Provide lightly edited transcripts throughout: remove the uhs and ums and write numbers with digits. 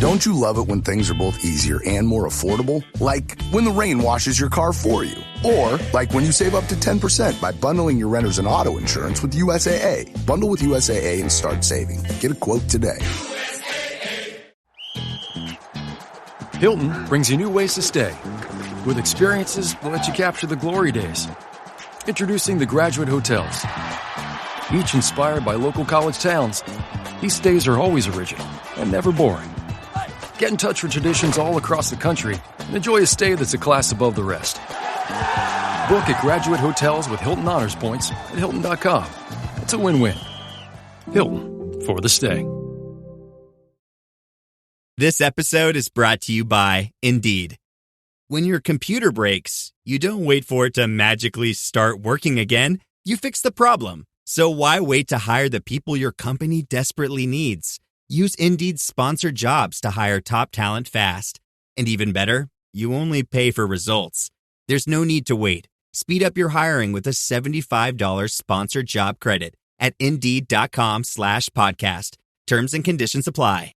Don't you love it when things are both easier and more affordable? Like when the rain washes your car for you. Or like when you save up to 10% by bundling your renters and auto insurance with USAA. Bundle with USAA and start saving. Get a quote today. Hilton brings you new ways to stay with experiences that let you capture the glory days. Introducing the Graduate Hotels. Each inspired by local college towns, these stays are always original and never boring. Get in touch with traditions all across the country and enjoy a stay that's a class above the rest. Book at Graduate Hotels with Hilton Honors Points at Hilton.com. It's a win-win. Hilton, for the stay. This episode is brought to you by Indeed. When your computer breaks, you don't wait for it to magically start working again. You fix the problem. So why wait to hire the people your company desperately needs? Use Indeed's sponsored jobs to hire top talent fast. And even better, you only pay for results. There's no need to wait. Speed up your hiring with a $75 sponsored job credit at Indeed.com/podcast. Terms and conditions apply.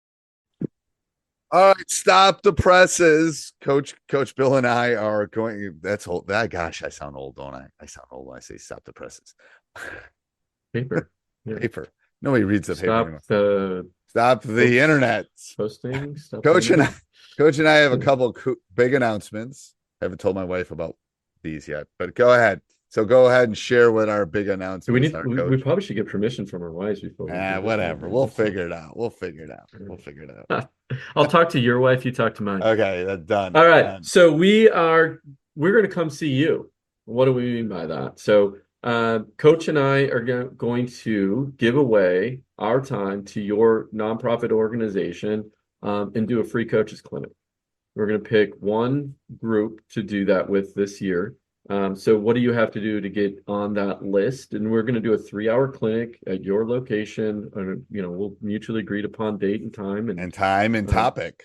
All right, stop the presses. Coach Bill and I are going. That's old. Gosh, I sound old, don't I? I sound old when I say stop the presses. Paper. Yeah. Paper. Nobody reads the paper anymore. Stop the Post, internet. Posting. Coach and I have a couple big announcements. I haven't told my wife about these yet, but go ahead. So go ahead and share what our big announcements are. We probably should get permission from our wives before. Whatever. We'll figure it out. I'll talk to your wife. You talk to mine. Okay, that's done. All right. Done. So we're going to come see you. What do we mean by that? So Coach and I are going to give away our time to your nonprofit organization and do a free coaches clinic. We're going to pick one group to do that with this year. So what do you have to do to get on that list? And we're going to do a 3-hour clinic at your location. We'll mutually agreed upon date and time and topic.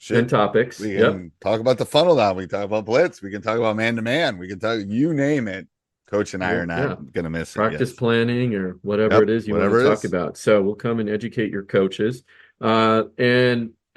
And topics. We can talk about the funnel now. We can talk about blitz. We can talk about man-to-man. We can talk, you name it. Coach and I are not going to miss it. Practice planning or whatever it is you want to talk about. So we'll come and educate your coaches. So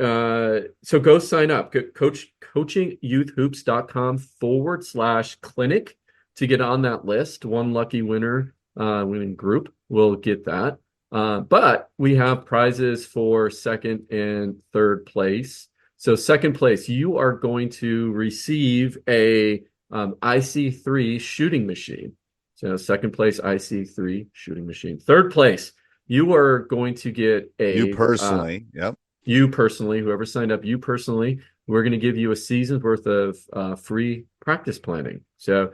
go sign up. coachingyouthhoops.com/clinic to get on that list. One lucky winning group will get that. But we have prizes for second and third place. So second place, you are going to receive a IC3 shooting machine. So second place, IC3 shooting machine. Third place, you are going to get you personally, whoever signed up, we're going to give you a season's worth of free practice planning. So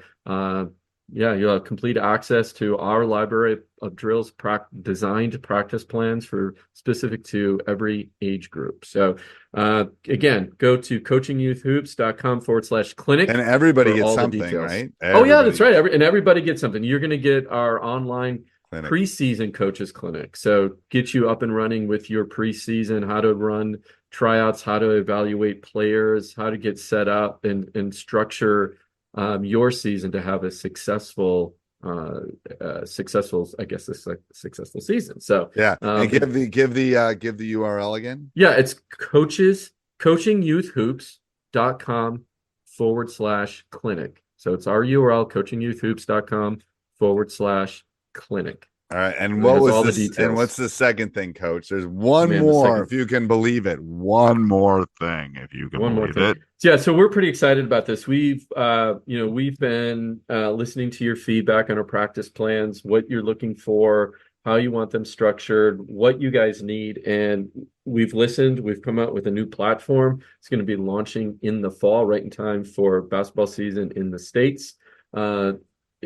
you'll have complete access to our library of drills designed practice plans for specific to every age group. So again, go to coachingyouthhoops.com/clinic. And everybody gets something, right? That's right. Everybody gets something. You're going to get our online preseason coaches clinic. So get you up and running with your preseason, how to run tryouts, how to evaluate players, how to get set up and structure your season to have a successful successful season. So and give the URL again. It's coachingyouthhoops.com/clinic. So it's our URL, coachingyouthhoops.com/clinic. All right, and what was the details? And what's the second thing, Coach? There's one more, if you can believe it. One more thing, if you can believe it. Yeah, so we're pretty excited about this. We've been listening to your feedback on our practice plans, what you're looking for, how you want them structured, what you guys need, and we've listened. We've come out with a new platform. It's going to be launching in the fall, right in time for basketball season in the States.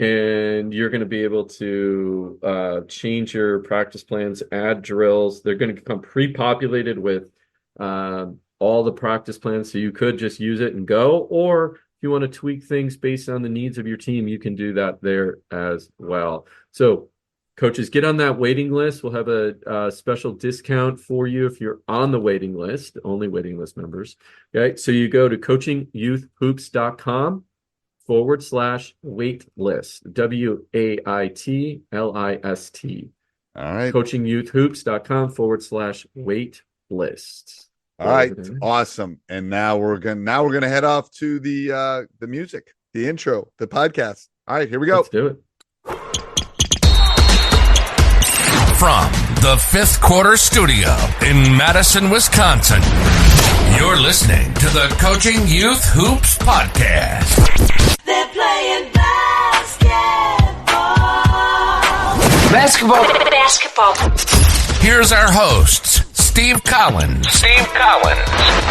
And you're going to be able to change your practice plans, add drills. They're going to become pre-populated with all the practice plans, so you could just use it and go. Or if you want to tweak things based on the needs of your team, you can do that there as well. So coaches, get on that waiting list. We'll have a special discount for you if you're on the waiting list, only waiting list members. Okay, so you go to coachingyouthhoops.com/wait list, WAITLIST. All right. Coachingyouthhoops.com/wait list. All right, awesome. And now we're gonna head off to the music, the intro, the podcast. All right, here we go. Let's do it. From the Fifth Quarter Studio in Madison, Wisconsin, you're listening to the Coaching Youth Hoops Podcast. They're playing basketball. Here's our hosts, Steve Collins,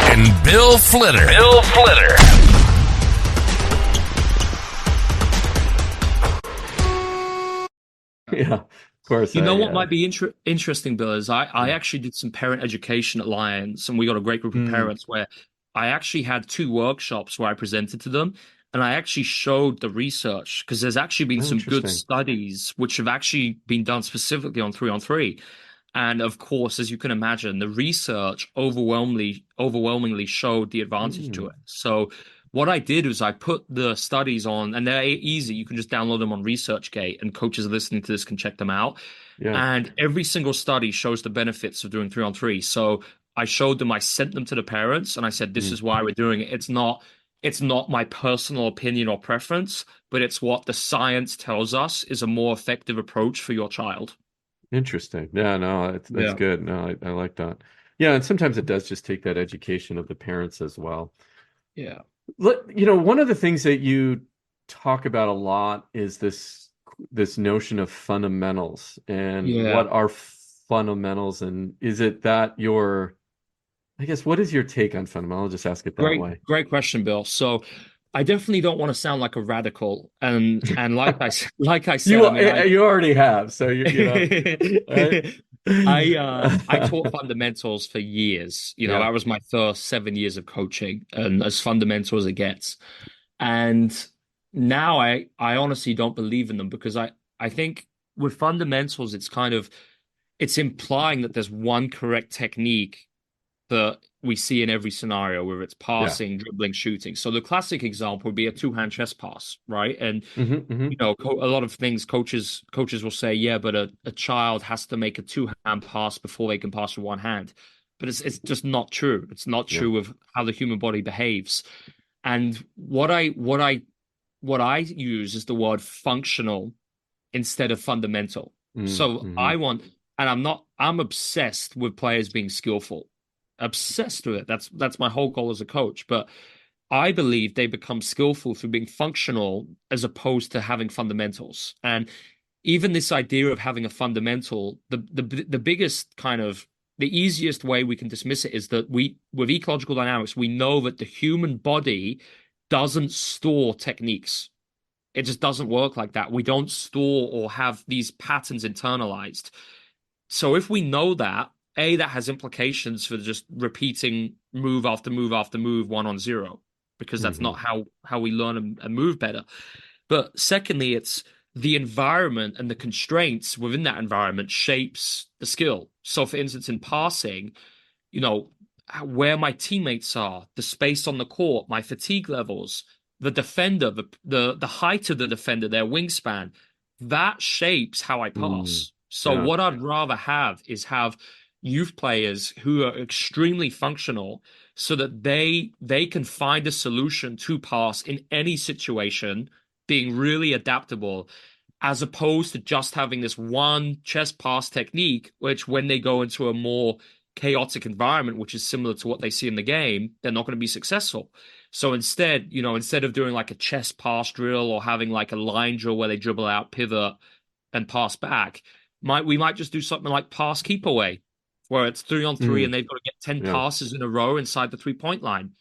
and Bill Flitter. Yeah, of course. You know what might be interesting, Bill, is I actually did some parent education at Lions, and we got a great group of parents where I actually had 2 workshops where I presented to them, and I actually showed the research, because there's actually been some good studies which have actually been done specifically on 3-on-3. And of course, as you can imagine, the research overwhelmingly showed the advantage to it. So what I did was I put the studies on, and they're easy. You can just download them on ResearchGate, and coaches listening to this can check them out. Yeah. And every single study shows the benefits of doing 3-on-3. So I showed them, I sent them to the parents, and I said, this is why we're doing it. It's not my personal opinion or preference, but it's what the science tells us is a more effective approach for your child. Interesting. Yeah, no, that's good. No, I like that. Yeah, and sometimes it does just take that education of the parents as well. Yeah. One of the things that you talk about a lot is this notion of fundamentals, and what are fundamentals, and is it that what is your take on fundamentals? I'll just ask it that way. Great question, Bill. So I definitely don't want to sound like a radical, and like I said, you already have. So right? I taught fundamentals for years. That was my first 7 years of coaching, and as fundamental as it gets. And now I honestly don't believe in them, because I think with fundamentals, it's implying that there's one correct technique that we see in every scenario, whether it's passing, dribbling, shooting. So the classic example would be a 2-hand chest pass, right? And a lot of things coaches will say, but a child has to make a 2-hand pass before they can pass with 1 hand. But it's just not true. It's not true of how the human body behaves. And what I use is the word functional instead of fundamental. I'm obsessed with players being skillful. Obsessed with it. That's my whole goal as a coach. But I believe they become skillful through being functional as opposed to having fundamentals. And even this idea of having a fundamental, the biggest the easiest way we can dismiss it is that with ecological dynamics, we know that the human body doesn't store techniques. It just doesn't work like that. We don't store or have these patterns internalized. So if we know that, that has implications for just repeating move after move after move 1-on-0, because that's not how we learn and move better. But secondly, it's the environment and the constraints within that environment shapes the skill. So for instance, in passing, where my teammates are, the space on the court, my fatigue levels, the defender, the height of the defender, their wingspan, that shapes how I pass. What I'd rather have is have youth players who are extremely functional, so that they can find a solution to pass in any situation, being really adaptable, as opposed to just having this one chest pass technique, which when they go into a more chaotic environment, which is similar to what they see in the game, they're not going to be successful. So instead of doing like a chest pass drill or having like a line drill where they dribble out, pivot, and pass back, we might just do something like pass keep away, where it's 3-on-3 and they've got to get 10 passes in a row inside the 3-point line.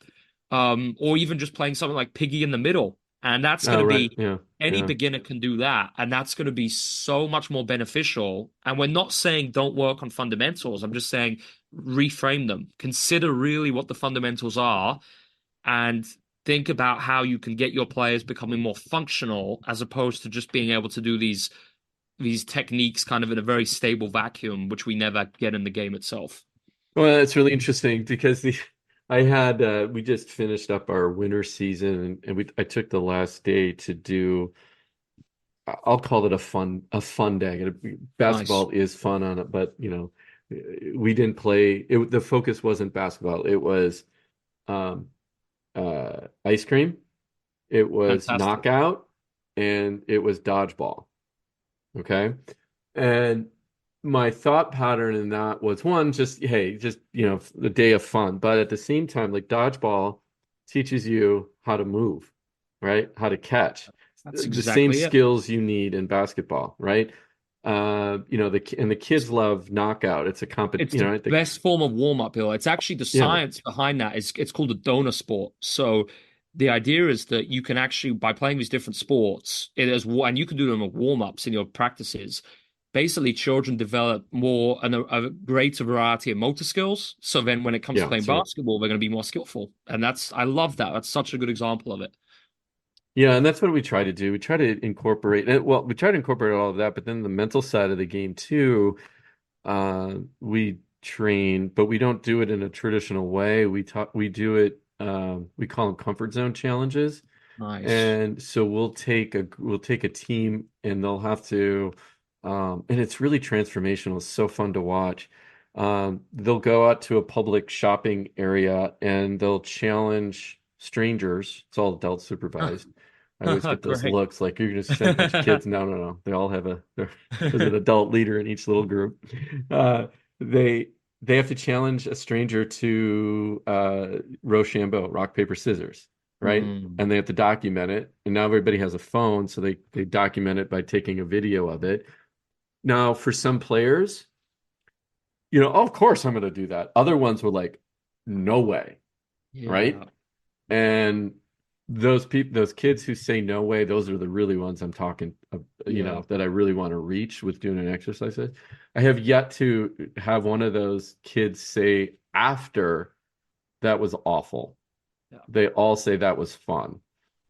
Or even just playing something like piggy in the middle. And that's going to be, any beginner can do that. And that's going to be so much more beneficial. And we're not saying don't work on fundamentals. I'm just saying reframe them. Consider really what the fundamentals are, and think about how you can get your players becoming more functional, as opposed to just being able to do these techniques kind of in a very stable vacuum, which we never get in the game itself. Well, it's really interesting, because we just finished up our winter season, and I took the last day to do, I'll call it a fun day. Basketball is fun on it, but we didn't play it. The focus wasn't basketball. It was um, ice cream. It was Fantastic. knockout, and it was dodgeball. Okay. And my thought pattern in that was one, just, hey, just, the day of fun. But at the same time, like dodgeball teaches you how to move, right? How to catch. That's The same exactly it. skills you need in basketball, right? The kids love knockout. It's a It's competition, the right? best form of warm-up, Bill. It's actually the Yeah, science behind that is it's called a donor sport. So the idea is that you can actually, by playing these different sports, and you can do them at warm-ups in your practices. Basically, children develop more and a greater variety of motor skills. So then, when it comes to yeah, playing that's right. basketball, they're going to be more skillful, and I love that. That's such a good example of it. Yeah, and that's what we try to do. We try to incorporate, well, we try to incorporate all of that, but then the mental side of the game too. We train, but we don't do it in a traditional way. We do it, we call them comfort zone challenges. Nice. And so we'll take a team and they'll have to, and it's really transformational. It's so fun to watch. They'll go out to a public shopping area and they'll challenge strangers. It's all adult supervised. I always get those Great. looks like you're going to send a bunch of kids. No, no, no. They all have there's an adult leader in each little group. Uh, they they have to challenge a stranger to Rochambeau, rock, paper, scissors, right? Mm. And they have to document it. And now everybody has a phone, so they document it by taking a video of it. Now, for some players, of course I'm going to do that. Other ones were like, no way, right? Yeah. And those kids who say no way, those are the really ones I'm talking, Yeah. that I really want to reach with doing an exercise. I have yet to have one of those kids say after that was awful. Yeah. They all say that was fun.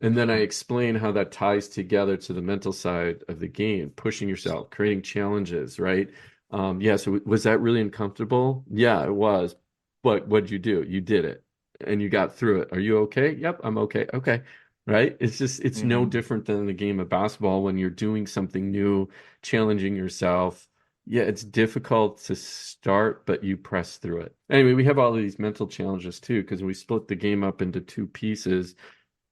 And then I explain how that ties together to the mental side of the game, pushing yourself, creating challenges, right? Yeah, so was that really uncomfortable? Yeah, it was. But what'd you do? You did it and you got through it. Are you okay? Yep, I'm okay. Okay. Right? It's no Mm. different than the game of basketball when you're doing something new, challenging yourself. Yeah, it's difficult to start, but you press through it. Anyway, we have all of these mental challenges too, because we split the game up into two pieces.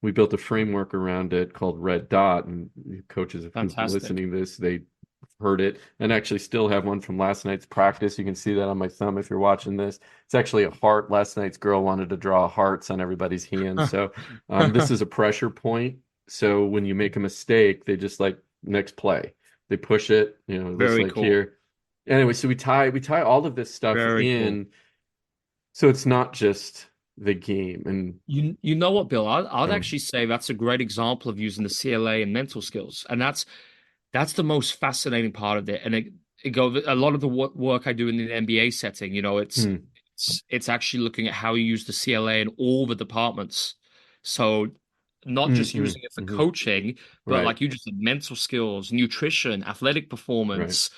We built a framework around it called Red Dot, and coaches who've been Fantastic. listening to this, they heard it, and actually still have one from last night's practice. You can see that on my thumb if you're watching this. It's actually a heart. Last night's girl wanted to draw hearts on everybody's hands. So this is a pressure point. So when you make a mistake, they just like next play. They push it, just Very like cool. here. Anyway, so we tie all of this stuff Very cool. in, so it's not just the game. And You know what, Bill? I'd um, actually say that's a great example of using the CLA and mental skills, and that's the most fascinating part of it. And it goes a lot of the work I do in the NBA setting. hmm, It's actually looking at how you use the CLA in all the departments. So not hmm, just hmm, using it for hmm, coaching, but right, like you just said, mental skills, nutrition, athletic right. performance,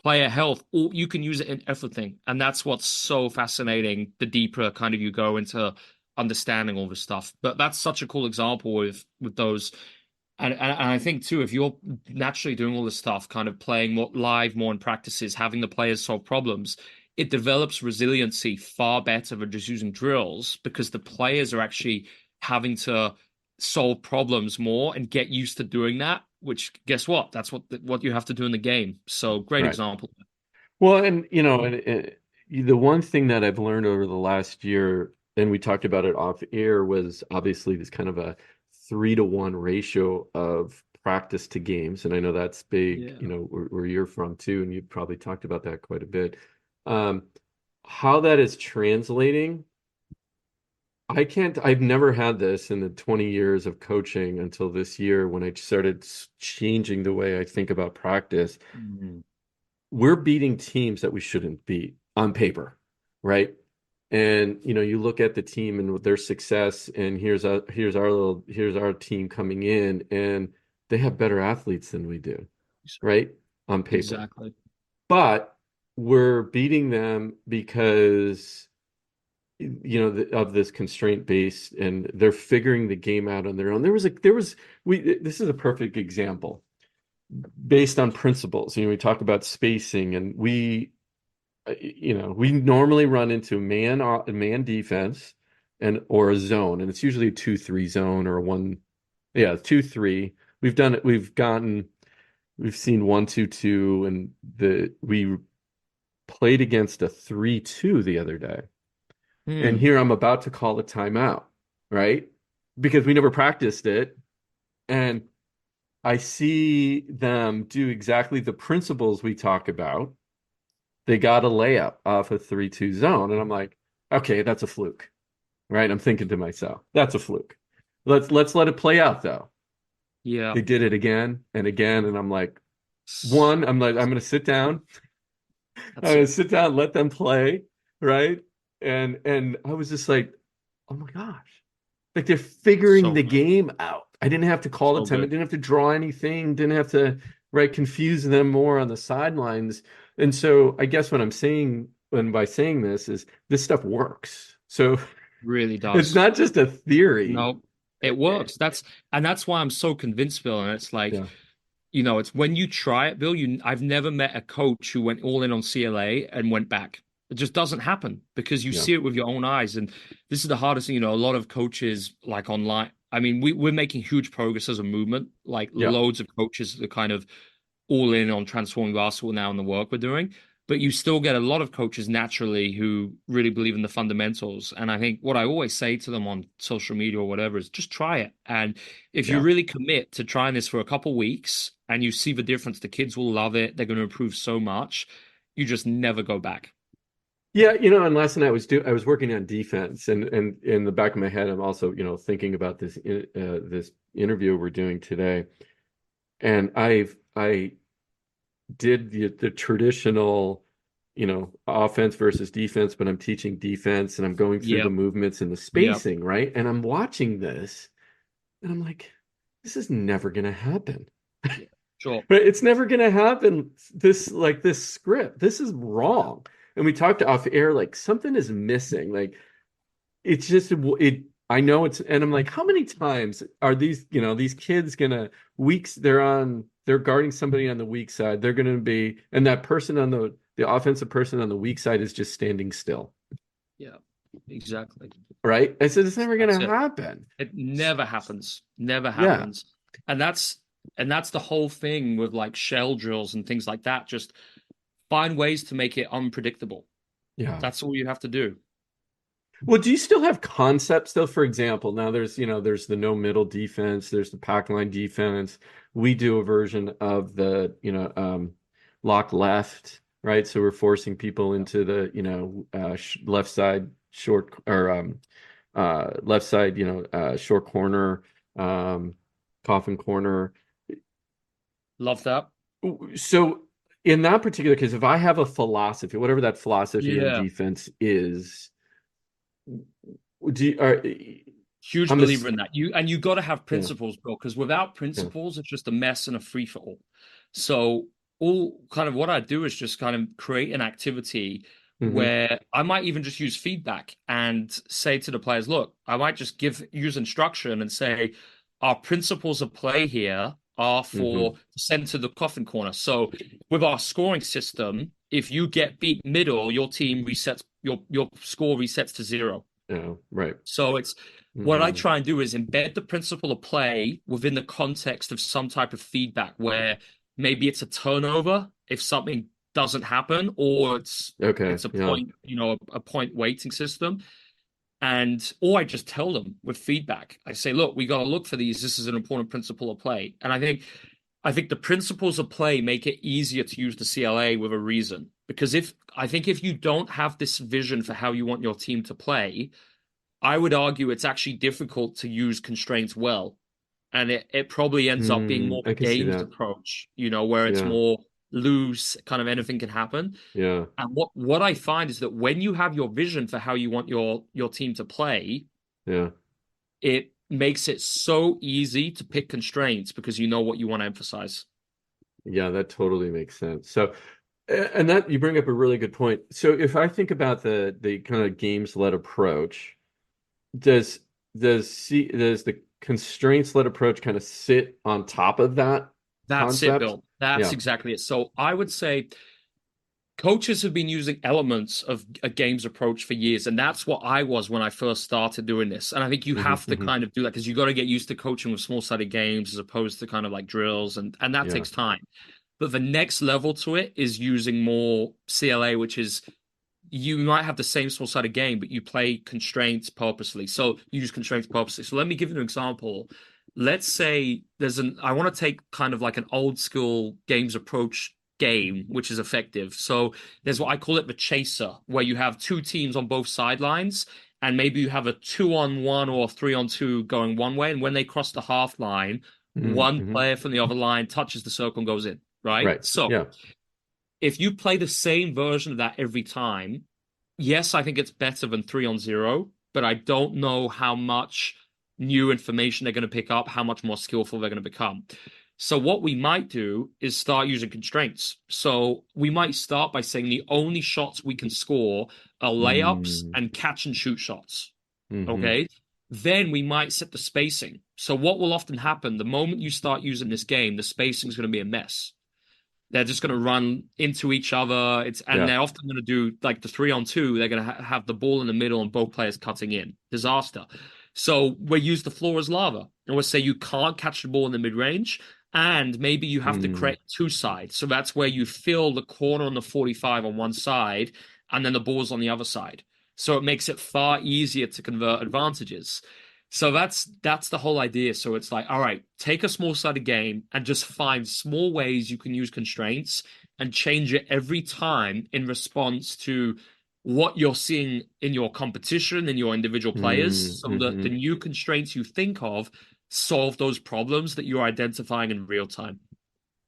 player health. All you can use it in everything, and that's what's so fascinating. The deeper kind of you go into understanding all this stuff, but that's such a cool example with those. And I think too, if you're naturally doing all this stuff, kind of playing more live, more in practices, having the players solve problems, it develops resiliency far better than just using drills because the players are actually having to solve problems more and get used to doing that. Which guess what? That's what you have to do in the game. So great Right. example. Well, the one thing that I've learned over the last year, and we talked about it off air, was obviously this kind of a 3-to-1 ratio of practice to games. And I know that's big, Yeah. where you're from too, and you've probably talked about that quite a bit. Um, how that is translating, I've never had this in the 20 years of coaching until this year when I started changing the way I think about practice. Mm. We're beating teams that we shouldn't beat on paper, right? And you look at the team and their success, and here's our team coming in, and they have better athletes than we do, right? On paper. Exactly. But we're beating them because of this constraint based, and they're figuring the game out on their own. This is a perfect example based on principles. We talk about spacing, and we normally run into man defense or a zone, and it's usually a 2-3 zone or a 2-3. We've done it. We've seen 1-2-2, and we played against a 3-2 the other day. And here I'm about to call a timeout, right? Because we never practiced it. And I see them do exactly the principles we talk about. They got a layup off a 3-2 zone. And I'm like, okay, that's a fluke, right? I'm thinking to myself, that's a fluke. Let's let it play out, though. Yeah. They did it again and again. And I'm like, I'm going to sit down. I'm going to sit down, let them play, right? And I was just like, oh my gosh. Like they're figuring the game out. I didn't have to call it time. I didn't have to draw anything. Didn't have to, right, confuse them more on the sidelines. And so I guess what I'm saying, and by saying this, is this stuff works. So really does. It's not just a theory. No, it works. That's why I'm so convinced, Bill. And it's like, it's when you try it, Bill, I've never met a coach who went all in on CLA and went back. It just doesn't happen because you see it with your own eyes. And this is the hardest thing, a lot of coaches like online. I mean, we're making huge progress as a movement, like loads of coaches are kind of all in on transforming basketball now in the work we're doing. But you still get a lot of coaches naturally who really believe in the fundamentals. And I think what I always say to them on social media or whatever is just try it. And if you really commit to trying this for a couple of weeks and you see the difference, the kids will love it. They're going to improve so much. You just never go back. Yeah, and last night I was working on defense, and in the back of my head, I'm also, thinking about this interview we're doing today, and I did the traditional, offense versus defense, but I'm teaching defense, and I'm going through the movements and the spacing, right? And I'm watching this, and I'm like, this is never going to happen. Sure, but it's never going to happen. This script, this is wrong. And we talked off air, like something is missing. Like it's just I know it's, and I'm like, how many times are these kids gonna they're guarding somebody on the weak side. They're gonna be, and that person on the offensive person on the weak side is just standing still. Yeah, exactly. Right. I said it's never gonna happen. It never happens. Never happens. Yeah. And that's the whole thing with like shell drills and things like that. Just find ways to make it unpredictable. Yeah. That's all you have to do. Well, do you still have concepts though? For example, now there's the no middle defense, there's the pack line defense. We do a version of the, lock left, right? So we're forcing people into the, left side short or left side, short corner, coffin corner. Love that. So in that particular case, if I have a philosophy, whatever that philosophy in defense is, huge believer in that. You got to have principles, bro, because without principles, it's just a mess and a free for all. So all kind of what I do is just kind of create an activity where I might even just use feedback and say to the players, look, I might just use instruction and say, our principles of play here are for center the coffin corner. So with our scoring system, if you get beat middle, your team resets, your score resets to 0. Oh, right. So it's what I try and do is embed the principle of play within the context of some type of feedback where maybe it's a turnover if something doesn't happen, or it's a point, a point weighting system. Or I just tell them with feedback. I say, look, we got to look for these. This is an important principle of play. And I think the principles of play make it easier to use the CLA with a reason. Because if you don't have this vision for how you want your team to play, I would argue it's actually difficult to use constraints well. And it probably ends up being more a games approach, where it's more loose, kind of anything can happen. Yeah. And what I find is that when you have your vision for how you want your team to play, it makes it so easy to pick constraints because you know what you want to emphasize. Yeah, that totally makes sense. So, and that you bring up a really good point. So if I think about the kind of games-led approach, does the constraints-led approach kind of sit on top of that? That's concept? it, Bill. That's exactly it. So I would say Coaches have been using elements of a games approach for years, and that's what I was when I first started doing this. And I think you have to kind of do that because you got to get used to coaching with small-sided games as opposed to kind of like drills, and that takes time. But the next level to it is using more CLA, which is you might have the same small-sided game, but you play constraints purposely. So you use constraints purposely. So let me give you an example. Let's say I want to take kind of like an old school games approach game, which is effective. So there's what I call it the chaser, where you have two teams on both sidelines, and maybe you have a 2-on-1 or a 3-on-2 going one way. And when they cross the half line, one player from the other line touches the circle and goes in, right? So if you play the same version of that every time, yes, I think it's better than 3-on-0, but I don't know how much new information they're going to pick up, how much more skillful they're going to become. So what we might do is start using constraints. So we might start by saying the only shots we can score are layups and catch and shoot shots. Okay. Then we might set the spacing. So what will often happen, the moment you start using this game, the spacing is going to be a mess. They're just going to run into each other. They're often going to do like the 3-on-2. They're going to have the ball in the middle and both players cutting in. Disaster. So we use the floor as lava. And we'll say you can't catch the ball in the mid-range. And maybe you have to create two sides. So that's where you fill the corner on the 45 on one side, and then the ball's on the other side. So it makes it far easier to convert advantages. So that's the whole idea. So it's like, all right, take a small-sided game and just find small ways you can use constraints and change it every time in response to what you're seeing in your competition and your individual players. So that the new constraints you think of solve those problems that you're identifying in real time.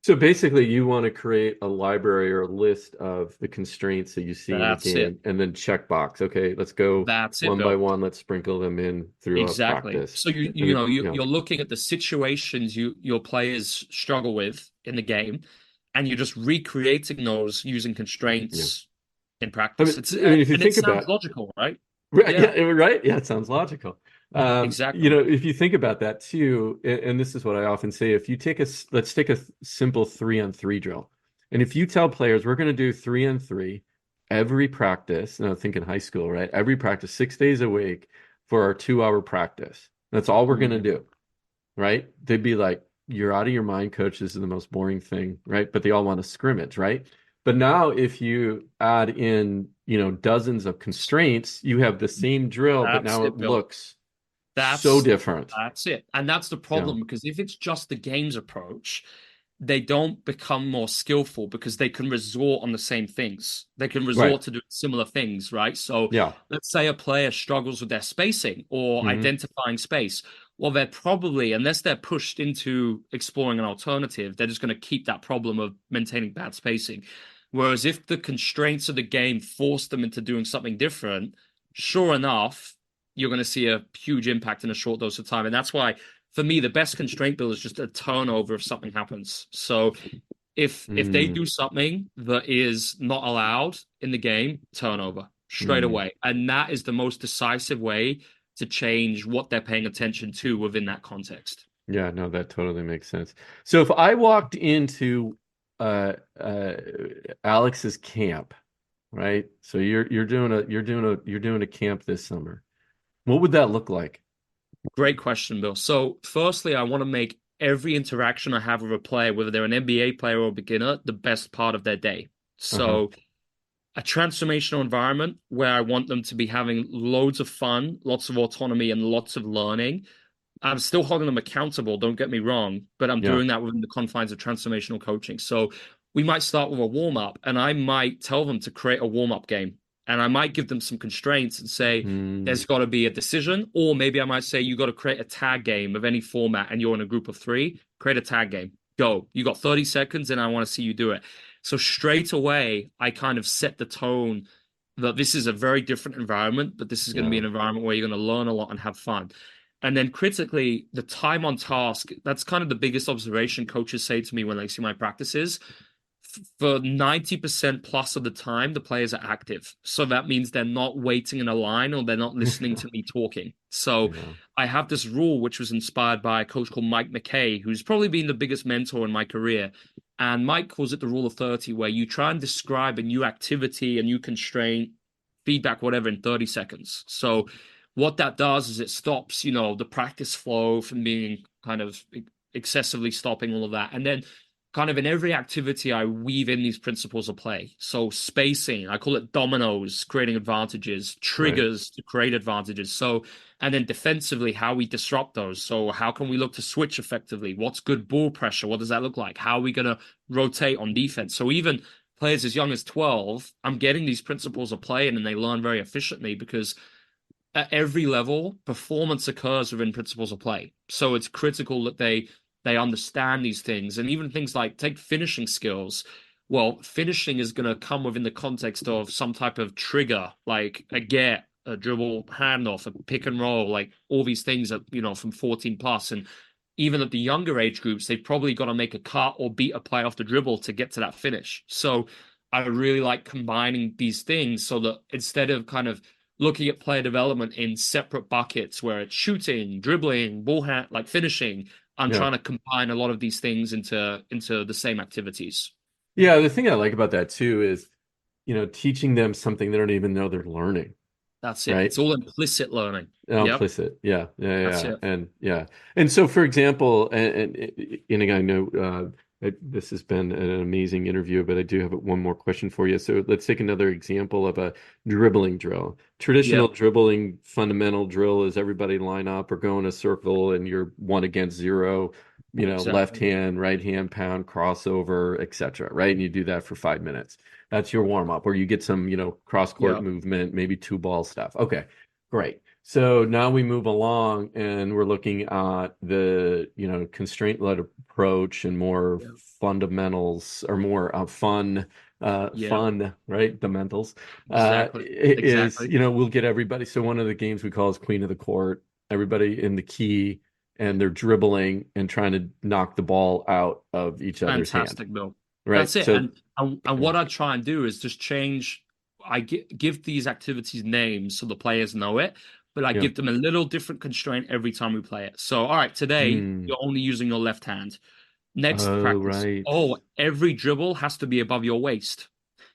So basically you want to create a library or a list of the constraints that you see in the game and then check box. Okay, let's go one by one. Let's sprinkle them in throughout practice. So you're looking at the situations your players struggle with in the game, and you're just recreating those using constraints in practice. If you think about it, logical, right? Right. Yeah, it sounds logical. Exactly. If you think about that too, and this is what I often say, let's take a simple 3-on-3 drill. And if you tell players we're going to do 3-on-3 every practice, and I think in high school, right? Every practice, 6 days a week for our 2-hour practice. That's all we're going to do, right? They'd be like, you're out of your mind, coach. This is the most boring thing, right? But they all want to scrimmage, right? But now if you add in, dozens of constraints, you have the same drill, but now it looks so different. That's it. And that's the problem, because if it's just the games approach, they don't become more skillful because they can resort on the same things. They can resort to doing similar things, right? So let's say a player struggles with their spacing or identifying space. Well, they're probably, unless they're pushed into exploring an alternative, they're just going to keep that problem of maintaining bad spacing. Whereas if the constraints of the game force them into doing something different, sure enough, you're going to see a huge impact in a short dose of time. And that's why, for me, the best constraint build is just a turnover if something happens. So if they do something that is not allowed in the game, turnover straight away. And that is the most decisive way to change what they're paying attention to within that context. Yeah, no, that totally makes sense. So if I walked into Alex's camp, right? So you're doing a camp this summer. What would that look like? Great question, Bill. So firstly, I want to make every interaction I have with a player, whether they're an NBA player or a beginner, the best part of their day. So a transformational environment where I want them to be having loads of fun, lots of autonomy, and lots of learning. I'm still holding them accountable, don't get me wrong, but I'm doing that within the confines of transformational coaching. So we might start with a warm-up, and I might tell them to create a warm-up game. And I might give them some constraints and say, there's got to be a decision. Or maybe I might say, you got to create a tag game of any format and you're in a group of 3, create a tag game. Go. You got 30 seconds and I want to see you do it. So straight away, I kind of set the tone that this is a very different environment, but this is going to be an environment where you're going to learn a lot and have fun. And then critically, the time on task, that's kind of the biggest observation coaches say to me when they see my practices. For 90% plus of the time, the players are active. So that means they're not waiting in a line or they're not listening to me talking. So I have this rule, which was inspired by a coach called Mike McKay, who's probably been the biggest mentor in my career. And Mike calls it the rule of 30, where you try and describe a new activity, a new constraint, feedback, whatever, in 30 seconds. So what that does is it stops, the practice flow from being kind of excessively stopping all of that. And then kind of in every activity, I weave in these principles of play. So spacing, I call it dominoes, creating advantages, triggers to create advantages. So, and then defensively, how we disrupt those. So how can we look to switch effectively? What's good ball pressure? What does that look like? How are we going to rotate on defense? So even players as young as 12, I'm getting these principles of play and they learn very efficiently because at every level, performance occurs within principles of play. So it's critical that they understand these things. And even things like take finishing skills. Well, finishing is going to come within the context of some type of trigger, like a get, a dribble handoff, a pick and roll, like all these things that, from 14 plus. And even at the younger age groups, they've probably got to make a cut or beat a play off the dribble to get to that finish. So I really like combining these things so that instead of kind of looking at player development in separate buckets where it's shooting, dribbling, ball hand, like finishing, I'm trying to combine a lot of these things into the same activities. Yeah, the thing I like about that too is, teaching them something they don't even know they're learning. That's it. Right? It's all implicit learning. Implicit. Yep. Yeah. That's it. And so, for example, and I know this has been an amazing interview, but I do have one more question for you. So let's take another example of a dribbling drill. Traditional dribbling fundamental drill is everybody line up or go in a circle and you're 1 against 0, exactly. Left hand, right hand pound, crossover, etc. Right? And you do that for 5 minutes. That's your warm up, or you get some, cross court movement, maybe 2-ball stuff. Okay, great. So now we move along and we're looking at the, constraint-led approach and more fundamentals or more fun, right? The mentals. Exactly. Is, we'll get everybody. So one of the games we call is Queen of the Court, everybody in the key and they're dribbling and trying to knock the ball out of each other's hand. Fantastic, Bill. Right. That's it. So, and what I try and do is just change. I give these activities names so the players know it, but I give them a little different constraint every time we play it. So, all right, today you're only using your left hand. Next practice, every dribble has to be above your waist.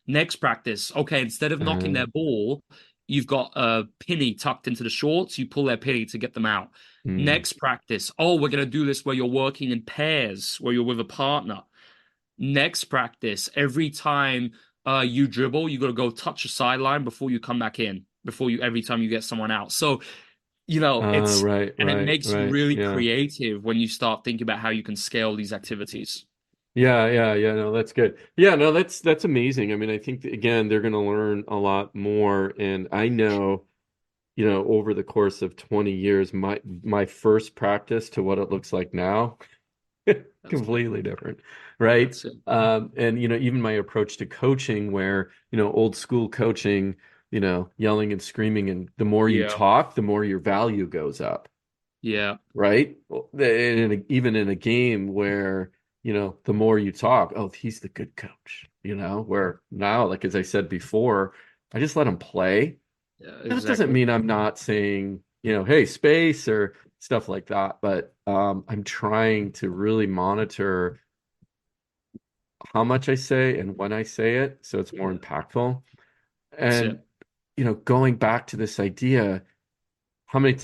Next practice, okay, instead of knocking their ball, you've got a penny tucked into the shorts. You pull their penny to get them out. Next practice, we're going to do this where you're working in pairs, where you're with a partner. Next practice, every time you dribble, you got to go touch a sideline before you come back in. Every time you get someone out. So, it makes you really creative when you start thinking about how you can scale these activities. Yeah. No, that's good. Yeah, no, that's amazing. I mean, I think again, they're going to learn a lot more. And I know, over the course of 20 years, my first practice to what it looks like now, completely different. Right. And, even my approach to coaching where, old school coaching, yelling and screaming, and the more you talk, the more your value goes up. Yeah. Right. Even in a game where, the more you talk, he's the good coach, where now, like, as I said before, I just let him play. Yeah, exactly. That doesn't mean I'm not saying, hey, space or stuff like that. But I'm trying to really monitor how much I say and when I say it, so it's more impactful. And going back to this idea, how many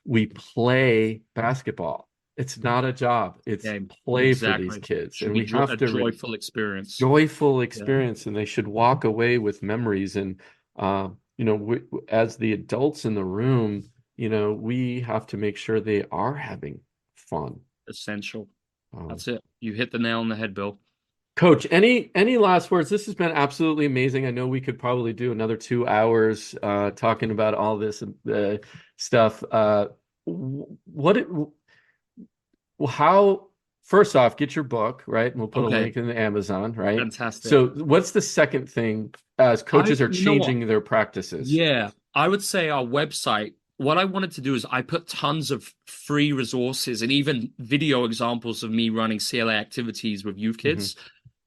we play basketball. It's not a job. It's play for these kids, and we have to joyful experience. And they should walk away with memories. And as the adults in the room, we have to make sure they are having fun. Essential. That's it. You hit the nail on the head, Bill. Coach, any last words? This has been absolutely amazing. I know we could probably do another 2 hours talking about all this stuff. First off, get your book, right? And we'll put a link in the Amazon, right? Fantastic. So what's the second thing as coaches are changing their practices? Yeah, I would say our website. What I wanted to do is I put tons of free resources and even video examples of me running CLA activities with youth kids.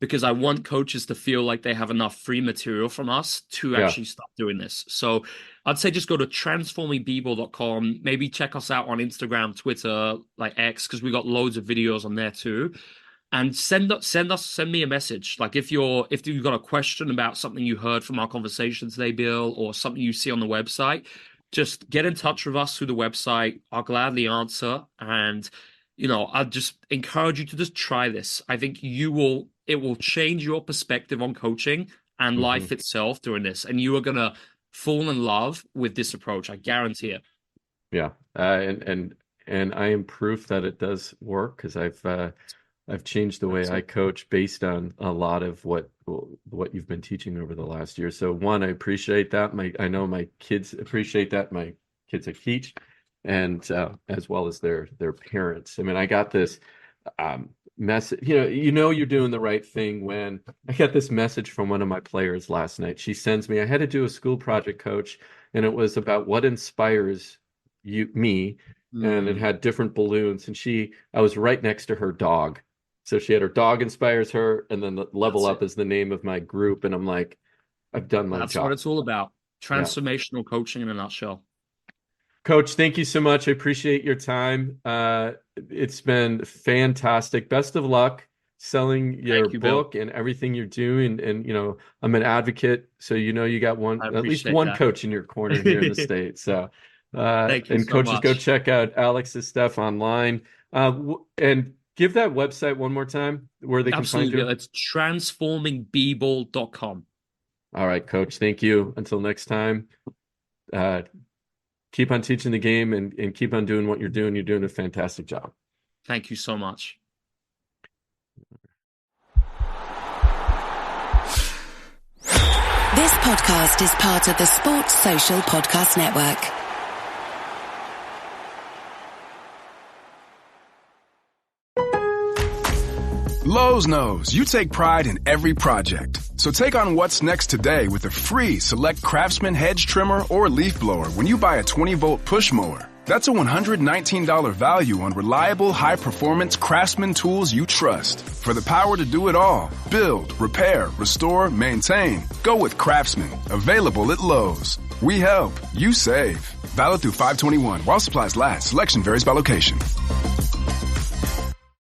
Because I want coaches to feel like they have enough free material from us to actually start doing this. So I'd say just go to transformingpeople.com. Maybe check us out on Instagram, Twitter, like X, because we got loads of videos on there too. and send me a message. Like if you've got a question about something you heard from our conversation today, Bill, or something you see on the website, just get in touch with us through the website. I'll gladly answer. And, I'd just encourage you to just try this. I think it will change your perspective on coaching and life itself during this. And you are going to fall in love with this approach. I guarantee it. Yeah. And I am proof that it does work, because I've changed the way I coach based on a lot of what you've been teaching over the last year. So one, I appreciate that. I know my kids appreciate that. My kids I teach, and as well as their parents. I mean, I got this message. You're doing the right thing when I got this message from one of my players last night. She sends me. I had to do a school project, coach, and it was about what inspires me. And it had different balloons, and I was right next to her dog. So she had her dog inspires her, and then the level up is the name of my group. And I'm like, I've done my job. That's what it's all about. Transformational coaching in a nutshell. Coach, thank you so much. I appreciate your time. It's been fantastic. Best of luck selling your book and everything you're doing. And, I'm an advocate. So, you got at least one coach in your corner here in the States. So, thank you and so coaches, much. go check out Alex's stuff online. And give that website one more time where they can find you. It's transformingbball.com. All right, coach. Thank you. Until next time, keep on teaching the game and keep on doing what you're doing. You're doing a fantastic job. Thank you so much. This podcast is part of the Sports Social Podcast Network. Lowe's knows you take pride in every project. So take on what's next today with a free Select Craftsman hedge trimmer or leaf blower when you buy a 20-volt push mower. That's a $119 value on reliable, high-performance Craftsman tools you trust. For the power to do it all, build, repair, restore, maintain, go with Craftsman. Available at Lowe's. We help. You save. Valid through 5/21 while supplies last. Selection varies by location.